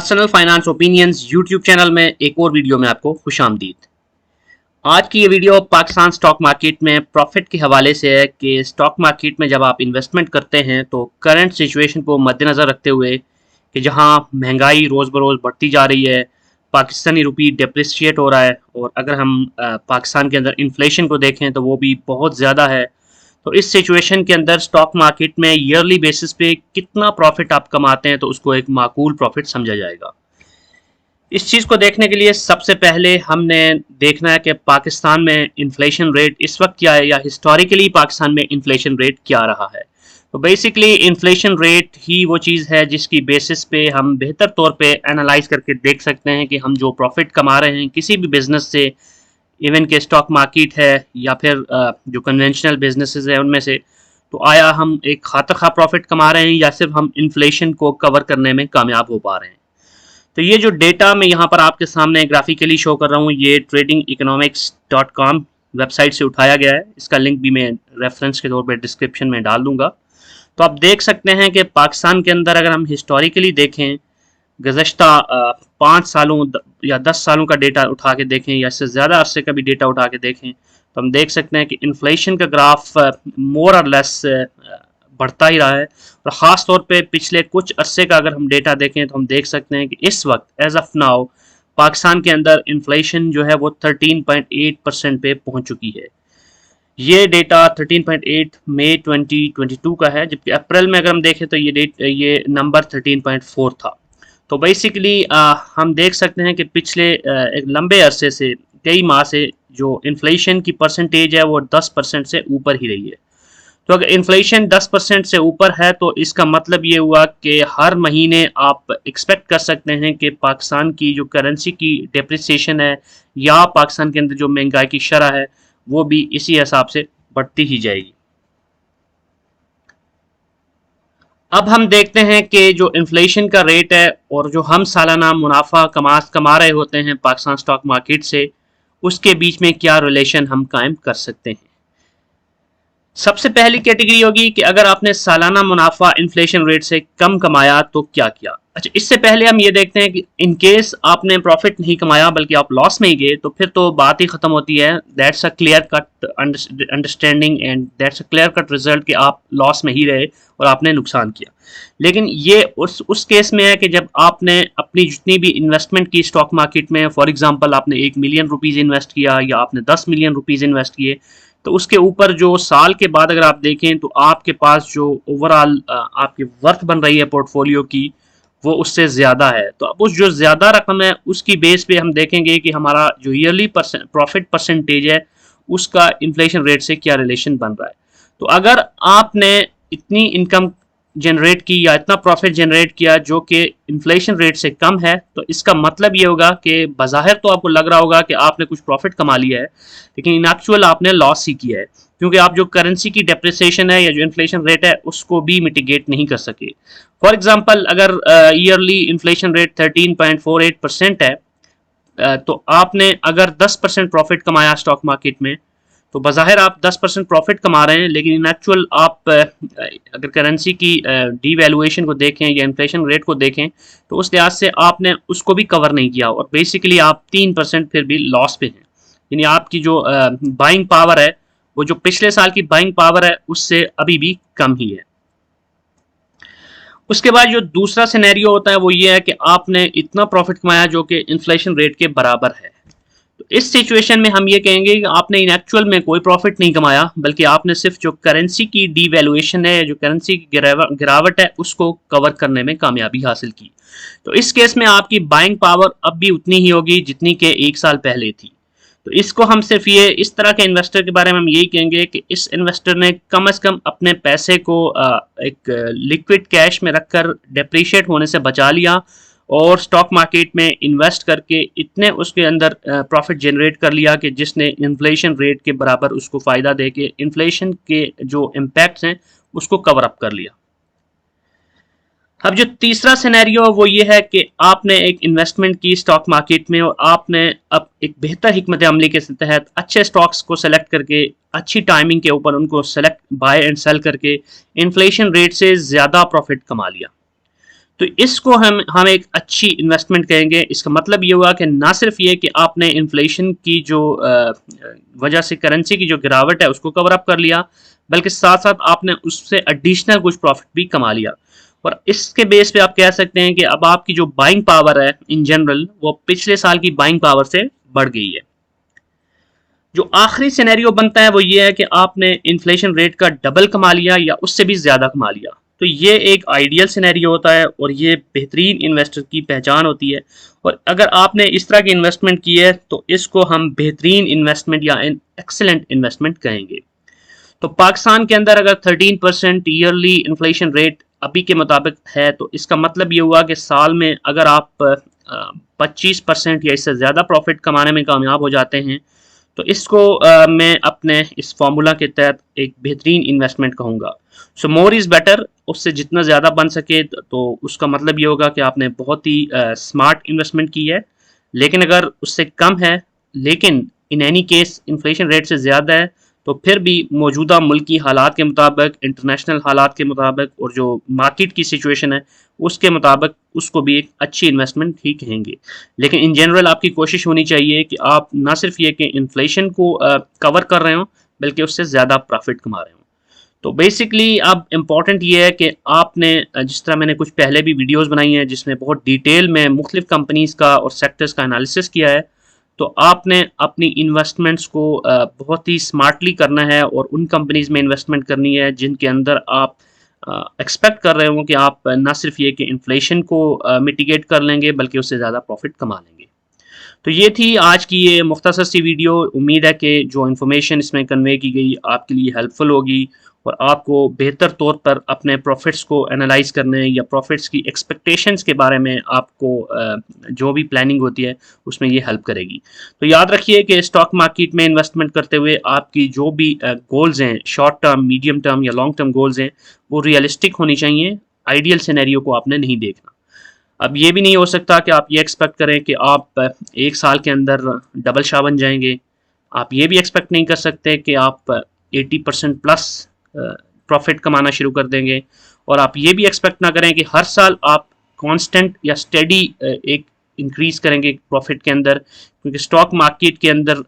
Personal finance opinions YouTube channel में एक और वीडियो में आपको खुशामदीद। आज की ये वीडियो पाकिस्तान स्टॉक मार्केट में प्रॉफिट के हवाले से है कि स्टॉक मार्केट में जब आप इन्वेस्टमेंट करते हैं तो करंट सिचुएशन को मद्देनज़र रखते हुए कि जहां महंगाई रोज़ बरोज़ बढ़ती जा रही है, पाकिस्तानी रुपी डिप्रिशिएट हो रहा है और अगर हम पाकिस्तान के अंदर इन्फ्लेशन को देखें तो वो भी बहुत ज़्यादा है। तो इस सिचुएशन के अंदर स्टॉक मार्केट में ईयरली बेसिस पे कितना प्रॉफिट आप कमाते हैं तो उसको एक माकूल प्रॉफिट समझा जाएगा। इस चीज़ को देखने के लिए सबसे पहले हमने देखना है कि पाकिस्तान में इन्फ्लेशन रेट इस वक्त क्या है या हिस्टोरिकली पाकिस्तान में इन्फ्लेशन रेट क्या रहा है। तो बेसिकली इन्फ्लेशन रेट ही वो चीज़ है जिसकी बेसिस पे हम बेहतर तौर पे एनालाइज करके देख सकते हैं कि हम जो प्रॉफिट कमा रहे हैं किसी भी बिजनेस से, इवन के स्टॉक मार्केट है या फिर जो कन्वेंशनल बिजनेसेस है उनमें से, तो आया हम एक खातर खा प्रॉफिट कमा रहे हैं या सिर्फ हम इन्फ्लेशन को कवर करने में कामयाब हो पा रहे हैं। तो ये जो डेटा मैं यहाँ पर आपके सामने ग्राफिकली शो कर रहा हूँ ये tradingeconomics.com वेबसाइट से उठाया गया है। इसका लिंक भी मैं रेफरेंस के तौर पर डिस्क्रिप्शन में डाल दूंगा। तो आप देख सकते हैं कि पाकिस्तान के अंदर अगर हम हिस्टोरिकली देखें, गुज़श्ता 5 सालों या 10 सालों का डेटा उठा के देखें या इससे ज़्यादा अरसे का भी डेटा उठा के देखें तो हम देख सकते हैं कि इन्फ्लेशन का ग्राफ मोर और लेस बढ़ता ही रहा है। और ख़ास तौर पे पिछले कुछ अरसे का अगर हम डेटा देखें तो हम देख सकते हैं कि इस वक्त एज ऑफ नाउ पाकिस्तान के अंदर इन्फ्लेशन जो है वो 13.8% पे पहुंच चुकी है। ये डेटा 13.8 मई 2022 का है, जबकि अप्रैल में अगर हम देखें तो ये नंबर 13.4 था। तो बेसिकली हम देख सकते हैं कि पिछले एक लंबे अरसे से कई माह से जो इन्फ्लेशन की परसेंटेज है वो 10% से ऊपर ही रही है। तो अगर इन्फ्लेशन 10% से ऊपर है तो इसका मतलब ये हुआ कि हर महीने आप एक्सपेक्ट कर सकते हैं कि पाकिस्तान की जो करेंसी की डेप्रिसिएशन है या पाकिस्तान के अंदर जो महंगाई की शरह है वो भी इसी हिसाब से बढ़ती ही जाएगी। अब हम देखते हैं कि जो इन्फ्लेशन का रेट है और जो हम सालाना मुनाफा कमा रहे होते हैं पाकिस्तान स्टॉक मार्केट से, उसके बीच में क्या रिलेशन हम कायम कर सकते हैं। सबसे पहली कैटेगरी होगी कि अगर आपने सालाना मुनाफा इन्फ्लेशन रेट से कम कमाया तो क्या किया। अच्छा, इससे पहले हम ये देखते हैं कि इन केस आपने प्रॉफिट नहीं कमाया बल्कि आप लॉस में ही गए तो फिर तो बात ही खत्म होती है। That's a clear cut understanding and that's a clear cut result कि आप लॉस में ही रहे और आपने नुकसान किया। लेकिन ये उस केस में है कि जब आपने अपनी जितनी भी इन्वेस्टमेंट की स्टॉक मार्केट में, फॉर एग्जांपल आपने 1 मिलियन रुपीज़ इन्वेस्ट किया या आपने 10 मिलियन रुपीज़ इन्वेस्ट किए, तो उसके ऊपर जो साल के बाद अगर आप देखें तो आपके पास जो ओवरऑल आपकी वर्थ बन रही है पोर्टफोलियो की वो उससे ज़्यादा है। तो अब उस जो ज़्यादा रकम है उसकी बेस पे हम देखेंगे कि हमारा जो ईयरली प्रॉफिट परसेंटेज है उसका इन्फ्लेशन रेट से क्या रिलेशन बन रहा है। तो अगर आपने इतनी इनकम जनरेट की या इतना प्रॉफिट जनरेट किया जो कि इन्फ्लेशन रेट से कम है, तो इसका मतलब ये होगा कि बज़ाहिर तो आपको लग रहा होगा कि आपने कुछ प्रॉफिट कमा लिया है, लेकिन इन एक्चुअल आपने लॉस ही किया है, क्योंकि आप जो करेंसी की डेप्रिसिएशन है या जो इन्फ्लेशन रेट है उसको भी मिटिगेट नहीं कर सके। फॉर एग्जांपल अगर ईयरली इन्फ्लेशन रेट 13.48% है, तो आपने अगर 10% प्रॉफिट कमाया स्टॉक मार्केट में तो बज़ाहिर आप 10% प्रॉफिट कमा रहे हैं, लेकिन इन एक्चुअल आप अगर करेंसी की डीवैल्यूएशन को देखें या इन्फ्लेशन रेट को देखें तो उस लिहाज से आपने उसको भी कवर नहीं किया और बेसिकली आप 3% फिर भी लॉस पे हैं। यानी आपकी जो बाइंग पावर है वो जो पिछले साल की बाइंग पावर है उससे अभी भी कम ही है। उसके बाद जो दूसरा सिनेरियो होता है वो ये है कि आपने इतना प्रॉफिट कमाया जो कि इन्फ्लेशन रेट के बराबर है। तो इस सिचुएशन में हम ये कहेंगे कि आपने इन एक्चुअल में कोई प्रॉफिट नहीं कमाया बल्कि आपने सिर्फ जो करेंसी की डीवैल्यूएशन है, जो करेंसी की गिरावट है उसको कवर करने में कामयाबी हासिल की। तो इस केस में आपकी बाइंग पावर अब भी उतनी ही होगी जितनी कि 1 साल पहले थी। तो इसको हम सिर्फ ये इस तरह के इन्वेस्टर के बारे में हम यही कहेंगे कि इस इन्वेस्टर ने कम से कम अपने पैसे को एक लिक्विड कैश में रखकर डेप्रीशिएट होने से बचा लिया और स्टॉक मार्केट में इन्वेस्ट करके इतने उसके अंदर प्रॉफिट जनरेट कर लिया कि जिसने इन्फ्लेशन रेट के बराबर उसको फ़ायदा दे के इन्फ्लेशन के जो इम्पैक्ट्स हैं उसको कवर अप कर लिया। अब जो तीसरा सिनेरियो वो ये है कि आपने एक इन्वेस्टमेंट की स्टॉक मार्केट में और आपने अब एक बेहतर हिकमत अमली के तहत अच्छे स्टॉक्स को सेलेक्ट करके अच्छी टाइमिंग के ऊपर उनको सेलेक्ट बाय एंड सेल करके इन्फ्लेशन रेट से ज़्यादा प्रॉफिट कमा लिया। तो इसको हम एक अच्छी इन्वेस्टमेंट कहेंगे। इसका मतलब ये हुआ कि ना सिर्फ ये कि आपने इन्फ्लेशन की जो वजह से करेंसी की जो गिरावट है उसको कवर अप कर लिया, बल्कि साथ साथ आपने उससे एडिशनल कुछ प्रॉफिट भी कमा लिया। और इसके बेस पे आप कह सकते हैं कि अब आपकी जो बाइंग पावर है इन जनरल वो पिछले साल की बाइंग पावर से बढ़ गई है। जो आखिरी सिनेरियो बनता है वो ये है कि आपने इन्फ्लेशन रेट का डबल कमा लिया या उससे भी ज़्यादा कमा लिया। तो ये एक आइडियल सिनेरियो होता है और ये बेहतरीन इन्वेस्टर की पहचान होती है। और अगर आपने इस तरह की इन्वेस्टमेंट की है तो इसको हम बेहतरीन इन्वेस्टमेंट या एक्सेलेंट इन्वेस्टमेंट कहेंगे। तो पाकिस्तान के अंदर अगर 13% ईयरली इन्फ्लेशन रेट अभी के मुताबिक है तो इसका मतलब ये हुआ कि साल में अगर आप 25% या इससे ज़्यादा प्रॉफिट कमाने में कामयाब हो जाते हैं तो इसको मैं अपने इस फार्मूला के तहत एक बेहतरीन इन्वेस्टमेंट कहूँगा। सो मोर इज़ बेटर। उससे जितना ज़्यादा बन सके तो उसका मतलब ये होगा कि आपने बहुत ही स्मार्ट इन्वेस्टमेंट की है। लेकिन अगर उससे कम है लेकिन in any case inflation rate से ज़्यादा है तो फिर भी मौजूदा मुल्की हालात के मुताबिक, इंटरनेशनल हालात के मुताबिक और जो मार्केट की सिचुएशन है उसके मुताबिक उसको भी एक अच्छी इन्वेस्टमेंट ही कहेंगे। लेकिन इन जनरल आपकी कोशिश होनी चाहिए कि आप ना सिर्फ ये कि इन्फ्लेशन को कवर कर रहे हो बल्कि उससे ज़्यादा प्रॉफिट कमा रहे हो। तो बेसिकली अब इम्पॉर्टेंट ये है कि आपने जिस तरह मैंने कुछ पहले भी वीडियोस बनाई हैं जिसमें बहुत डिटेल में मुख्तलिफ कंपनीज़ का और सेक्टर्स का एनालिसिस किया है, तो आपने अपनी इन्वेस्टमेंट्स को बहुत ही स्मार्टली करना है और उन कंपनीज में इन्वेस्टमेंट करनी है जिनके अंदर आप एक्सपेक्ट कर रहे हो कि आप ना सिर्फ ये कि इन्फ्लेशन को मिटिगेट कर लेंगे बल्कि उससे ज़्यादा प्रॉफिट कमा लेंगे। तो ये थी आज की ये मुख्तसर सी वीडियो। उम्मीद है कि जो इन्फॉर्मेशन इसमें कन्वे की गई आपके लिए हेल्पफुल होगी और आपको बेहतर तौर पर अपने प्रॉफिट्स को एनालाइज करने या प्रॉफिट्स की एक्सपेक्टेशंस के बारे में आपको जो भी प्लानिंग होती है उसमें ये हेल्प करेगी। तो याद रखिए कि स्टॉक मार्केट में इन्वेस्टमेंट करते हुए आपकी जो भी गोल्स हैं, शॉर्ट टर्म, मीडियम टर्म या लॉन्ग टर्म गोल्स हैं, वो रियलिस्टिक होनी चाहिए। आइडियल सिनेरियो को आपने नहीं देखना। अब ये भी नहीं हो सकता कि आप ये एक्सपेक्ट करें कि आप एक साल के अंदर डबल शाह बन जाएंगे। आप ये भी एक्सपेक्ट नहीं कर सकते कि आप 80% प्लस प्रॉफिट कमाना शुरू कर देंगे। और आप ये भी एक्सपेक्ट ना करें कि हर साल आप कांस्टेंट या स्टेडी एक इंक्रीज करेंगे प्रॉफिट के अंदर, क्योंकि स्टॉक मार्केट के अंदर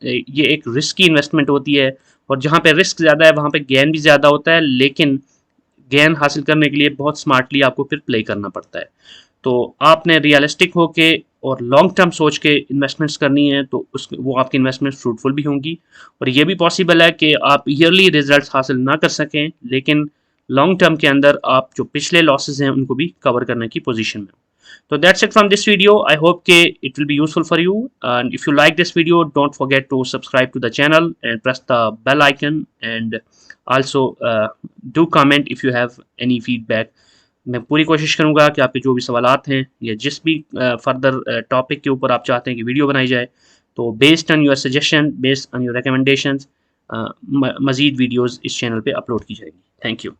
ये एक रिस्की इन्वेस्टमेंट होती है और जहाँ पे रिस्क ज़्यादा है वहाँ पे गेन भी ज़्यादा होता है। लेकिन गेन हासिल करने के लिए बहुत स्मार्टली आपको फिर प्ले करना पड़ता है। तो आपने रियलिस्टिक होके और लॉन्ग टर्म सोच के इन्वेस्टमेंट्स करनी है तो उस वो आपकी इन्वेस्टमेंट फ्रूटफुल भी होंगी। और ये भी पॉसिबल है कि आप ईयरली रिजल्ट्स हासिल ना कर सकें लेकिन लॉन्ग टर्म के अंदर आप जो पिछले लॉसेज हैं उनको भी कवर करने की पोजीशन में हो। So that's it from this video. I hope it will be useful for you. And if you like this video, don't forget to subscribe to the channel and press the bell icon. And also do comment if you have any feedback. मैं पूरी कोशिश करूंगा कि आपके जो भी सवालात हैं या जिस भी फर्दर टॉपिक के ऊपर आप चाहते हैं कि वीडियो बनाई जाए तो based on your suggestion, based on your recommendations मज़ीद वीडियोस इस चैनल पे अपलोड की जाएगी। Thank you.